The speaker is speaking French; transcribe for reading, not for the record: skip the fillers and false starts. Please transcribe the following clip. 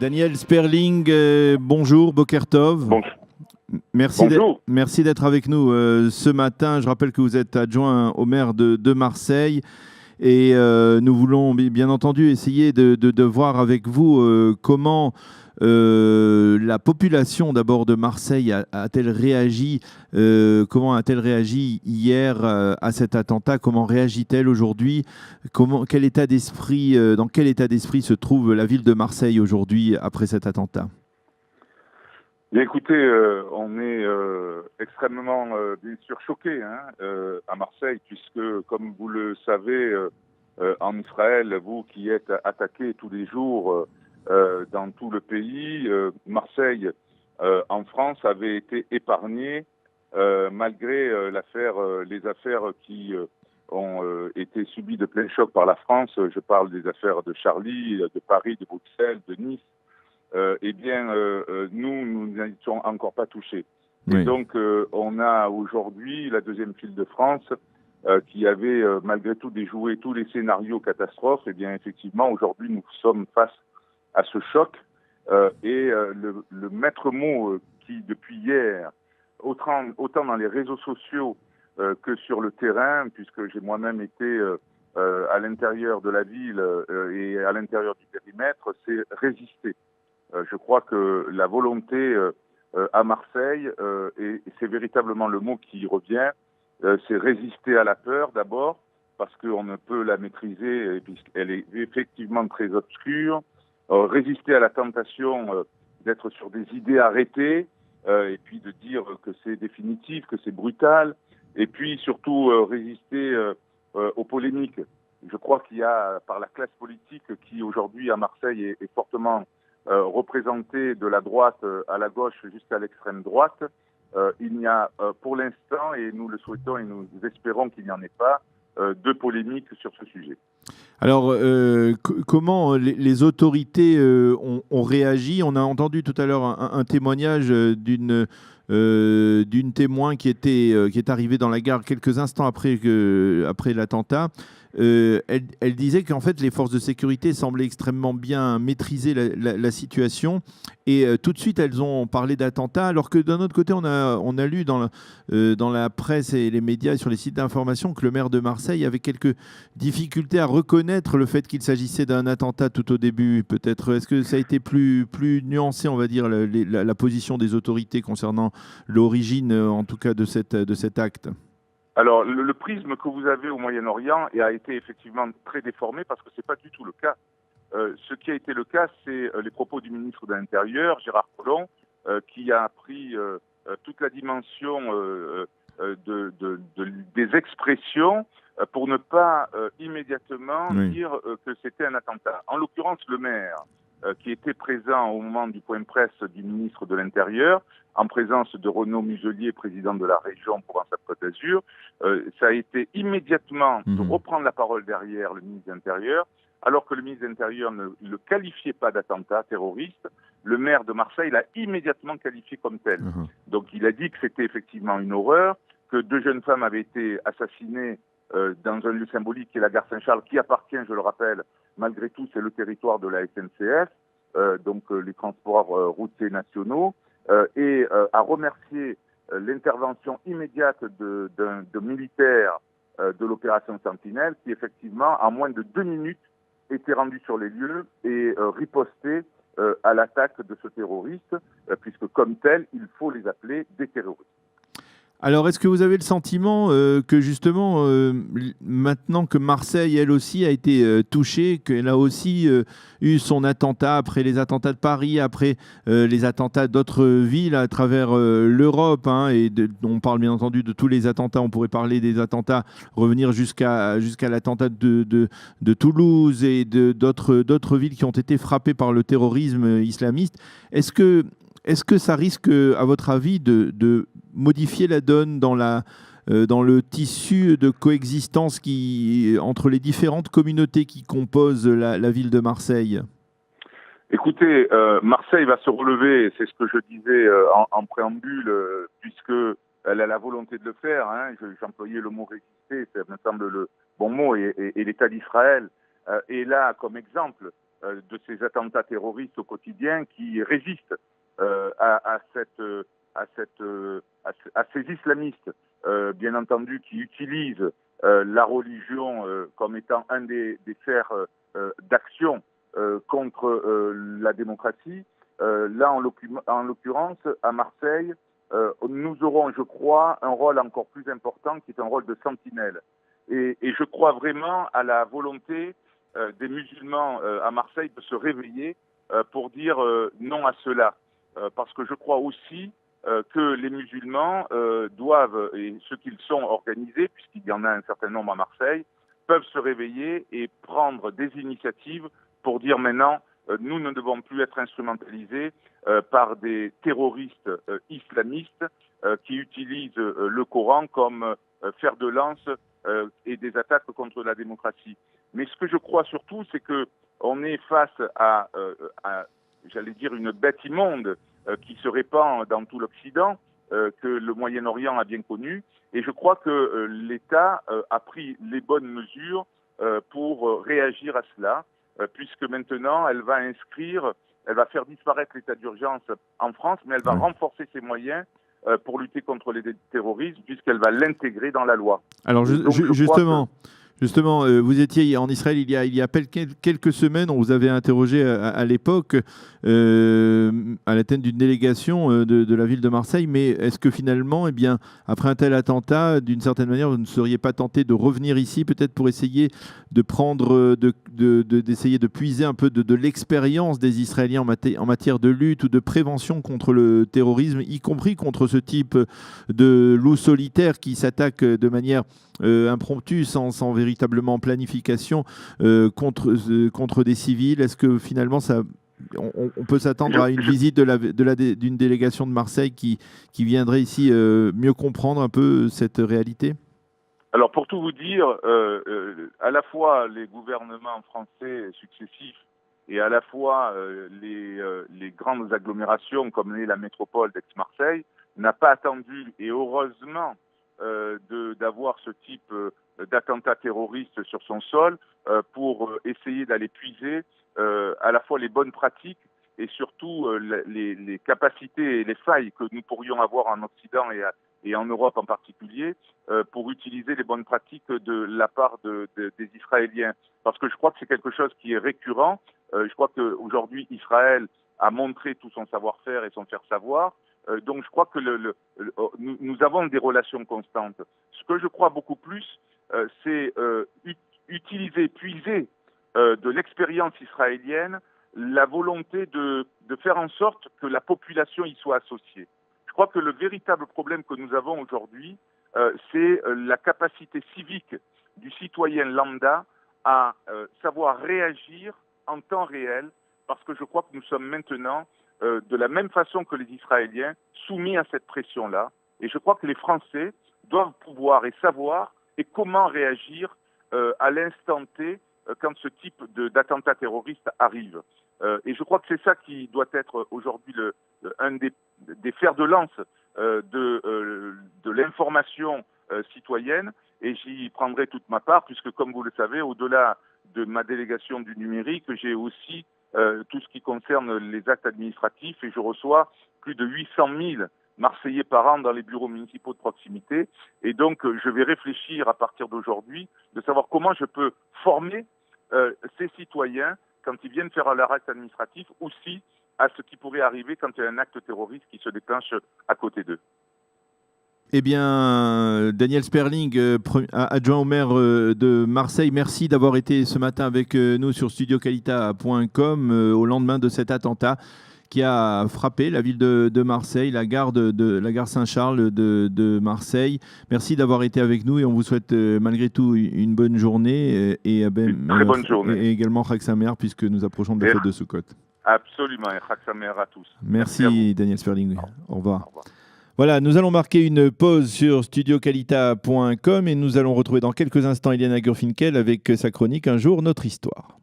Daniel Sperling, bonjour, Boker Tov. Bon, Merci bonjour. merci d'être avec nous ce matin. Je rappelle que vous êtes adjoint au maire de Marseille et nous voulons bien entendu essayer de voir avec vous comment la population d'abord de Marseille a-t-elle réagi, comment a-t-elle réagi hier à cet attentat, comment réagit-elle aujourd'hui, quel état d'esprit, dans quel état d'esprit se trouve la ville de Marseille aujourd'hui après cet attentat? Bien, écoutez, on est extrêmement, bien sûr, choqués à Marseille, puisque, comme vous le savez, en Israël, vous qui êtes attaqués tous les jours dans tout le pays, Marseille, en France, avait été épargnée malgré les affaires qui ont été subies de plein choc par la France. Je parle des affaires de Charlie, de Paris, de Bruxelles, de Nice. Nous n'étions encore pas touchés. Oui. Et donc, on a aujourd'hui la deuxième file de France qui avait malgré tout déjoué tous les scénarios catastrophes. Et bien, effectivement, aujourd'hui, nous sommes face à ce choc. Le maître mot qui, depuis hier, autant dans les réseaux sociaux que sur le terrain, puisque j'ai moi-même été à l'intérieur de la ville et à l'intérieur du périmètre, c'est résister. Je crois que la volonté à Marseille, et c'est véritablement le mot qui revient, c'est résister à la peur d'abord, parce qu'on ne peut la maîtriser puisqu'elle est effectivement très obscure, résister à la tentation d'être sur des idées arrêtées, et puis de dire que c'est définitif, que c'est brutal, et puis surtout résister aux polémiques. Je crois qu'il y a, par la classe politique qui aujourd'hui à Marseille est fortement représentée de la droite à la gauche jusqu'à l'extrême droite, il n'y a pour l'instant, et nous le souhaitons et nous espérons qu'il n'y en ait pas, de polémique sur ce sujet. Alors, comment les autorités ont réagi? On a entendu tout à l'heure un témoignage d'une témoin qui est arrivée dans la gare quelques instants après l'attentat. Elle disait qu'en fait, les forces de sécurité semblaient extrêmement bien maîtriser la situation et tout de suite, elles ont parlé d'attentat, alors que d'un autre côté, on a lu dans la presse et les médias et sur les sites d'information que le maire de Marseille avait quelques difficulté à reconnaître le fait qu'il s'agissait d'un attentat tout au début, peut-être. Est-ce que ça a été plus nuancé, on va dire, la position des autorités concernant l'origine, en tout cas, de cet acte? Alors, le prisme que vous avez au Moyen-Orient a été effectivement très déformé parce que c'est pas du tout le cas. Ce qui a été le cas, c'est les propos du ministre de l'Intérieur, Gérard Collomb, qui a pris toute la dimension des expressions pour ne pas immédiatement dire que c'était un attentat. En l'occurrence, le maire, qui était présent au moment du point presse du ministre de l'Intérieur, en présence de Renaud Muselier, président de la région Provence-Alpes-Côte d'Azur, ça a été immédiatement de reprendre la parole derrière le ministre de l'Intérieur, alors que le ministre de l'Intérieur ne le qualifiait pas d'attentat terroriste. Le maire de Marseille l'a immédiatement qualifié comme tel. Donc il a dit que c'était effectivement une horreur, que 2 jeunes femmes avaient été assassinées dans un lieu symbolique qui est la gare Saint-Charles, qui appartient, je le rappelle, malgré tout, c'est le territoire de la SNCF, donc les transports routiers nationaux, et a remercié l'intervention immédiate de militaires de l'opération Sentinelle, qui effectivement, en moins de 2 minutes, était rendu sur les lieux et ripostait à l'attaque de ce terroriste, puisque comme tel, il faut les appeler des terroristes. Alors, est-ce que vous avez le sentiment que justement, maintenant que Marseille, elle aussi, a été touchée, qu'elle a aussi eu son attentat après les attentats de Paris, après les attentats d'autres villes à travers l'Europe, on parle bien entendu de tous les attentats, on pourrait parler des attentats, revenir jusqu'à l'attentat de Toulouse et d'autres villes qui ont été frappées par le terrorisme islamiste. Est-ce que ça risque, à votre avis, de modifier la donne dans le tissu de coexistence entre les différentes communautés qui composent la ville de Marseille? Écoutez, Marseille va se relever, c'est ce que je disais en préambule, puisque elle a la volonté de le faire. J'employais le mot résister, ça me semble le bon mot, et l'État d'Israël est là comme exemple. de ces attentats terroristes au quotidien qui résistent à ces islamistes, bien entendu, qui utilisent la religion comme étant un des fers d'action contre la démocratie. Là, en l'occurrence, à Marseille, nous aurons, je crois, un rôle encore plus important qui est un rôle de sentinelle. Et je crois vraiment à la volonté des musulmans à Marseille de se réveiller pour dire non à cela. Parce que je crois aussi que les musulmans doivent, et ceux qu'ils sont organisés, puisqu'il y en a un certain nombre à Marseille, peuvent se réveiller et prendre des initiatives pour dire maintenant, nous ne devons plus être instrumentalisés par des terroristes islamistes qui utilisent le Coran comme fer de lance et des attaques contre la démocratie. Mais ce que je crois surtout, c'est qu'on est face à j'allais dire, une bête immonde qui se répand dans tout l'Occident, que le Moyen-Orient a bien connu. Et je crois que l'État a pris les bonnes mesures pour réagir à cela, puisque maintenant, elle va faire disparaître l'état d'urgence en France, mais elle va renforcer ses moyens pour lutter contre les terroristes, puisqu'elle va l'intégrer dans la loi. Alors, Justement, vous étiez en Israël il y a quelques semaines. On vous avait interrogé à l'époque à la tête d'une délégation de la ville de Marseille. Mais est-ce que finalement, après un tel attentat, d'une certaine manière, vous ne seriez pas tenté de revenir ici, peut-être pour essayer de prendre, d'essayer de puiser un peu de l'expérience des Israéliens en matière de lutte ou de prévention contre le terrorisme, y compris contre ce type de loup solitaire qui s'attaque de manière impromptue, sans véritablement planification contre des civils? Est-ce que finalement on peut s'attendre à une visite d'une délégation de Marseille qui viendrait ici mieux comprendre un peu cette réalité? Alors pour tout vous dire, à la fois les gouvernements français successifs et à la fois les grandes agglomérations comme la métropole d'Aix-Marseille n'a pas attendu, et heureusement, d'avoir ce type d'attentats terroristes sur son sol pour essayer d'aller puiser à la fois les bonnes pratiques et surtout les capacités et les failles que nous pourrions avoir en Occident et en Europe en particulier pour utiliser les bonnes pratiques de la part des Israéliens. Parce que je crois que c'est quelque chose qui est récurrent. Je crois qu'aujourd'hui, Israël a montré tout son savoir-faire et son faire-savoir. Donc je crois que nous avons des relations constantes. Ce que je crois beaucoup plus, c'est utiliser, puiser de l'expérience israélienne la volonté de faire en sorte que la population y soit associée. Je crois que le véritable problème que nous avons aujourd'hui, c'est la capacité civique du citoyen lambda à savoir réagir en temps réel, parce que je crois que nous sommes maintenant de la même façon que les Israéliens, soumis à cette pression-là. Et je crois que les Français doivent pouvoir et savoir et comment réagir à l'instant T quand ce type d'attentat terroriste arrive. Et je crois que c'est ça qui doit être aujourd'hui un des fers de lance de l'information citoyenne. Et j'y prendrai toute ma part, puisque comme vous le savez, au-delà de ma délégation du numérique, j'ai aussi tout ce qui concerne les actes administratifs, et je reçois plus de 800 000 Marseillais par an dans les bureaux municipaux de proximité. Et donc, je vais réfléchir à partir d'aujourd'hui de savoir comment je peux former ces citoyens quand ils viennent faire leur acte administratif, aussi à ce qui pourrait arriver quand il y a un acte terroriste qui se déclenche à côté d'eux. Eh bien, Daniel Sperling, adjoint au maire de Marseille, merci d'avoir été ce matin avec nous sur studiocalita.com au lendemain de cet attentat qui a frappé la ville de Marseille, la gare Saint-Charles de Marseille. Merci d'avoir été avec nous et on vous souhaite malgré tout une bonne journée une très bonne journée. Et également Chag Sameach puisque nous approchons de la fête de Sukkot. Absolument, et Chag Sameach à tous. Merci Daniel Sperling. Au revoir. Au revoir. Voilà, nous allons marquer une pause sur studiocalita.com et nous allons retrouver dans quelques instants Eliana Gurfinkel avec sa chronique Un jour notre histoire.